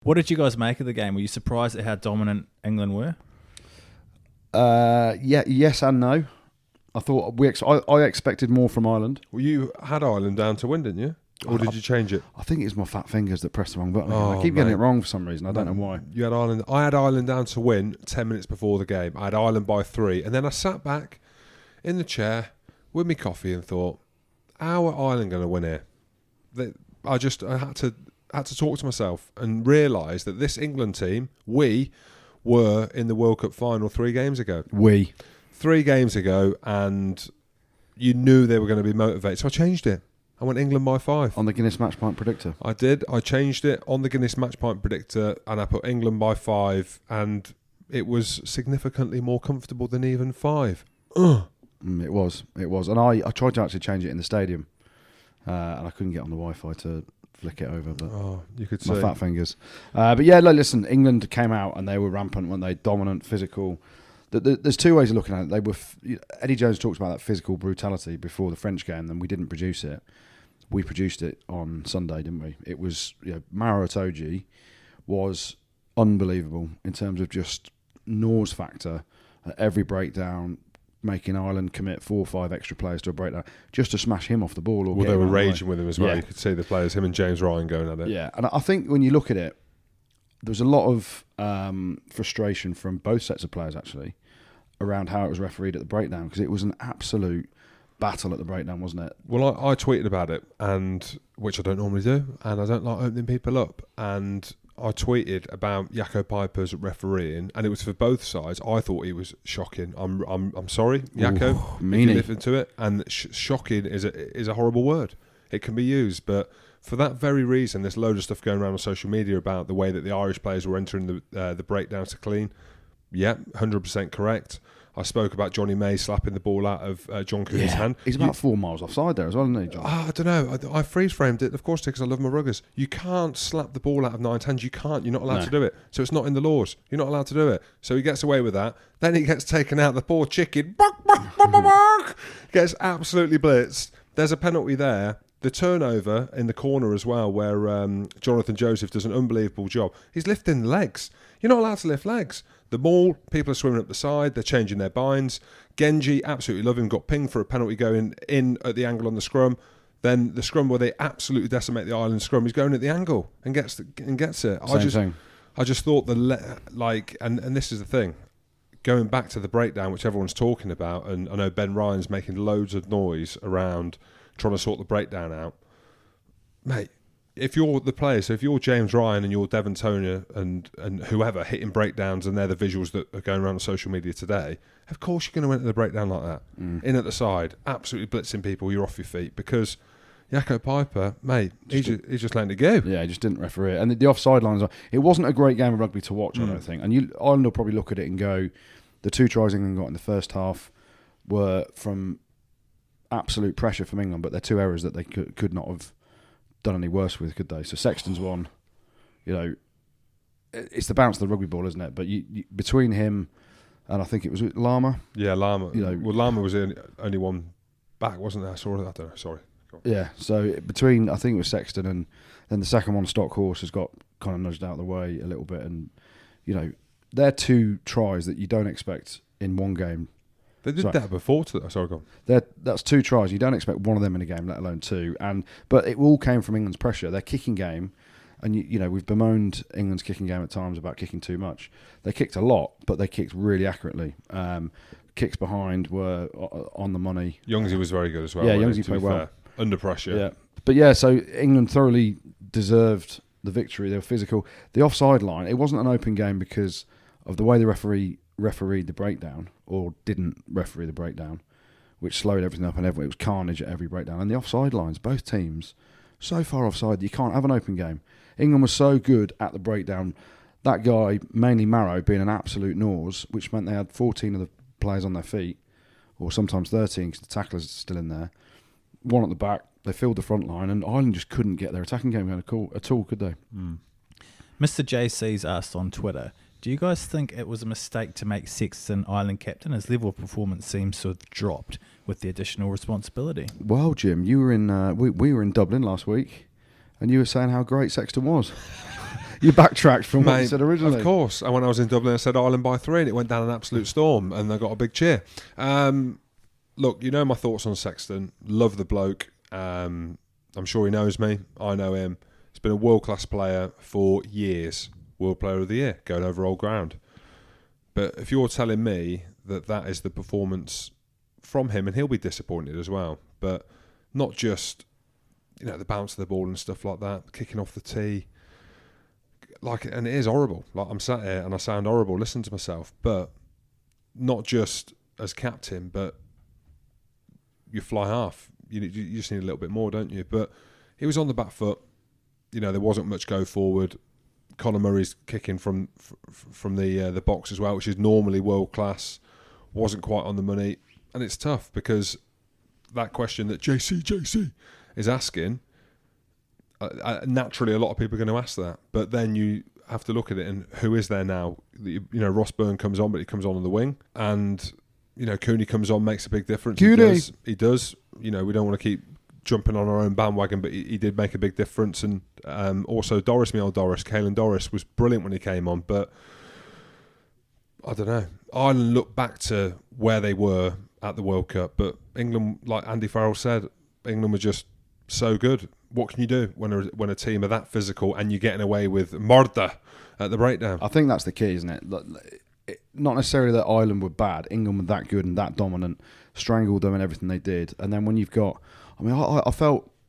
What did you guys make of the game? Were you surprised at how dominant England were? Yes and no. I thought I expected more from Ireland. Well, you had Ireland down to win, didn't you? Or did you change it? I think it was my fat fingers that pressed the wrong button. Oh, I keep getting it wrong for some reason. I don't know why. You had Ireland. I had Ireland down to win 10 minutes before the game. I had Ireland by 3, and then I sat back in the chair with my coffee and thought, "How are Ireland going to win here?" I had to talk to myself and realise that this England team, we were in the World Cup final 3 games ago. 3 games ago, and you knew they were going to be motivated. So I changed it. I went England by 5. On the Guinness Match Point Predictor? I did. I changed it on the Guinness Match Point Predictor, and I put England by 5, and it was significantly more comfortable than even 5. It was. And I tried to actually change it in the stadium, and I couldn't get on the Wi-Fi to flick it over. But you could my see. fat fingers. But yeah, listen, England came out and they were rampant, weren't they? Dominant, physical. There's 2 ways of looking at it. They were. Eddie Jones talked about that physical brutality before the French game, and we didn't produce it. We produced it on Sunday, didn't we? It was, Maro Itoje was unbelievable in terms of just nose factor at every breakdown, making Ireland commit 4 or 5 extra players to a breakdown just to smash him off the ball. Or they were raging with him as well. Yeah. You could see the players, him and James Ryan, going at it. Yeah, and I think when you look at it, there's a lot of frustration from both sets of players actually around how it was refereed at the breakdown, because it was an absolute battle at the breakdown, wasn't it? Well, I tweeted about it, and which I don't normally do, and I don't like opening people up. And I tweeted about Jaco Pijper's refereeing, and it was for both sides. I thought he was shocking. I'm sorry, Jaco, if you listen to it. And shocking is a horrible word. It can be used, but for that very reason, there's loads of stuff going around on social media about the way that the Irish players were entering the breakdowns to clean. Yeah, 100% correct. I spoke about Johnny May slapping the ball out of John Cooney's hand. He's about 4 miles offside there as well, isn't he, John? I don't know. I freeze-framed it, of course, because I love my ruggers. You can't slap the ball out of 9 hands. You can't. You're not allowed to do it. So it's not in the laws. You're not allowed to do it. So he gets away with that. Then he gets taken out. The poor chicken gets absolutely blitzed. There's a penalty there. The turnover in the corner as well, where Jonathan Joseph does an unbelievable job. He's lifting legs. You're not allowed to lift legs. The ball, people are swimming up the side, they're changing their binds. Genji, absolutely love him, got pinged for a penalty going in at the angle on the scrum. Then the scrum where they absolutely decimate the Ireland scrum, he's going at the angle and gets it. I just thought and this is the thing, going back to the breakdown, which everyone's talking about, and I know Ben Ryan's making loads of noise around trying to sort the breakdown out. Mate, if you're the player, so if you're James Ryan and you're Devon Toner and whoever hitting breakdowns, and they're the visuals that are going around on social media today, of course you're going to enter the breakdown like that. In at the side, absolutely blitzing people, you're off your feet, because Jaco Pijper, mate, he just letting it go. Yeah, he just didn't referee it. And the offside lines, it wasn't a great game of rugby to watch, I don't think. And Ireland will probably look at it and go, the 2 tries England got in the first half were from absolute pressure from England, but they're 2 errors that they could not have done any worse with, could they? So Sexton's one, it's the bounce of the rugby ball, isn't it? But you, between him and I think it was Lama. Yeah, Lama. Well, Lama was only one back, wasn't there? I don't know. Sorry. Yeah. So between, I think it was Sexton, and then the second one, Stockhorse, has got kind of nudged out of the way a little bit, and they're 2 tries that you don't expect in one game. They did that before. Sorry, go on. That's 2 tries. You don't expect one of them in a game, let alone 2. But it all came from England's pressure. Their kicking game, and we've bemoaned England's kicking game at times about kicking too much. They kicked a lot, but they kicked really accurately. Kicks behind were on the money. Youngsy was very good as well. Yeah, Youngsy played well. Under pressure. Yeah. But yeah, so England thoroughly deserved the victory. They were physical. The offside line, it wasn't an open game because of the way the referee refereed the breakdown, or didn't referee the breakdown, which slowed everything up, and it was carnage at every breakdown. And the offside lines, both teams, so far offside that you can't have an open game. England was so good at the breakdown. That guy, mainly Maro, being an absolute nose, which meant they had 14 of the players on their feet, or sometimes 13 because the tacklers are still in there. 1 at the back, they filled the front line, and Ireland just couldn't get their attacking game going at all, could they? Mr. JC's asked on Twitter, do you guys think it was a mistake to make Sexton Ireland captain? His level of performance seems to have dropped with the additional responsibility. Well, Jim, you were in we were in Dublin last week, and you were saying how great Sexton was. You backtracked from what you Mate, said originally. Of course. And when I was in Dublin, I said Ireland by 3, and it went down an absolute storm, and they got a big cheer. Look, you know my thoughts on Sexton. Love the bloke. I'm sure he knows me. I know him. He's been a world-class player for years. World Player of the Year, going over old ground. But if you're telling me that is the performance from him, and he'll be disappointed as well, but not just, the bounce of the ball and stuff like that, kicking off the tee, and it is horrible. Like, I'm sat here and I sound horrible, listen to myself, but not just as captain, but you fly half. You just need a little bit more, don't you? But he was on the back foot. There wasn't much go forward. Conor Murray's kicking from the box as well, which is normally world class. Wasn't quite on the money, and it's tough because that question that JC is asking, naturally a lot of people are going to ask that. But then you have to look at it, and who is there now? Ross Byrne comes on, but he comes on the wing, and Cooney comes on, makes a big difference. Goodey. He does. We don't want to keep jumping on our own bandwagon, but he did make a big difference. And also Caelan Doris was brilliant when he came on, but I don't know. Ireland look back to where they were at the World Cup, but England, like Andy Farrell said, England were just so good. What can you do when a team are that physical and you're getting away with murder at the breakdown? I think that's the key, isn't it? Not necessarily that Ireland were bad. England were that good and that dominant, strangled them and everything they did. And then when you've got,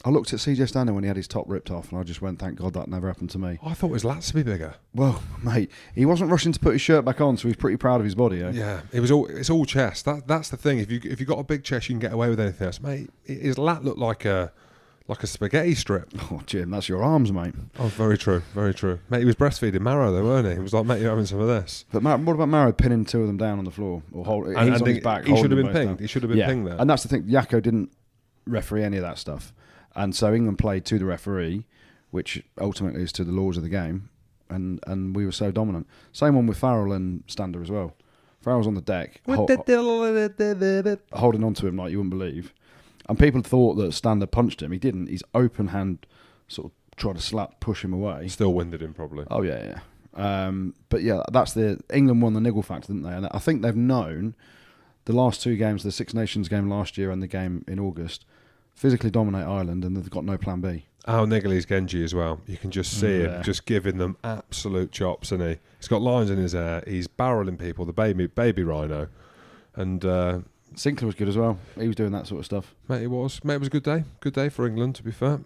I looked at CJ Stanley when he had his top ripped off, and I just went, thank God that never happened to me. I thought his lats would be bigger. Well, mate, he wasn't rushing to put his shirt back on, so he's pretty proud of his body. Yeah, it's all chest. That's the thing. If you got a big chest, you can get away with anything else, mate. His lat looked like a spaghetti strip. Oh, Jim, that's your arms, mate. Oh, very true, very true. Mate, he was breastfeeding Marrow though, weren't he? He was like, mate, you're having some of this. But what about Marrow pinning two of them down on the floor? Or he's on his back. He should have been holding them both pinged. down. He should have been pinged there. And that's the thing. Yako didn't referee any of that stuff. And so England played to the referee, which ultimately is to the laws of the game. And we were so dominant. Same one with Farrell and Stander as well. Farrell's on the deck, holding on to him like you wouldn't believe. And people thought that Stander punched him. He didn't. His open hand sort of tried to push him away. Still winded him probably. Oh, yeah. But yeah, that's England won the niggle factor, didn't they? And I think they've known the last two games, the Six Nations game last year and the game in August, physically dominate Ireland, and they've got no plan B. How niggly's Genji as well. You can just see him just giving them absolute chops, and he's got lines in his hair. He's barrelling people, the baby rhino. And Sinclair was good as well. He was doing that sort of stuff. Mate, it was a good day. Good day for England, to be fair.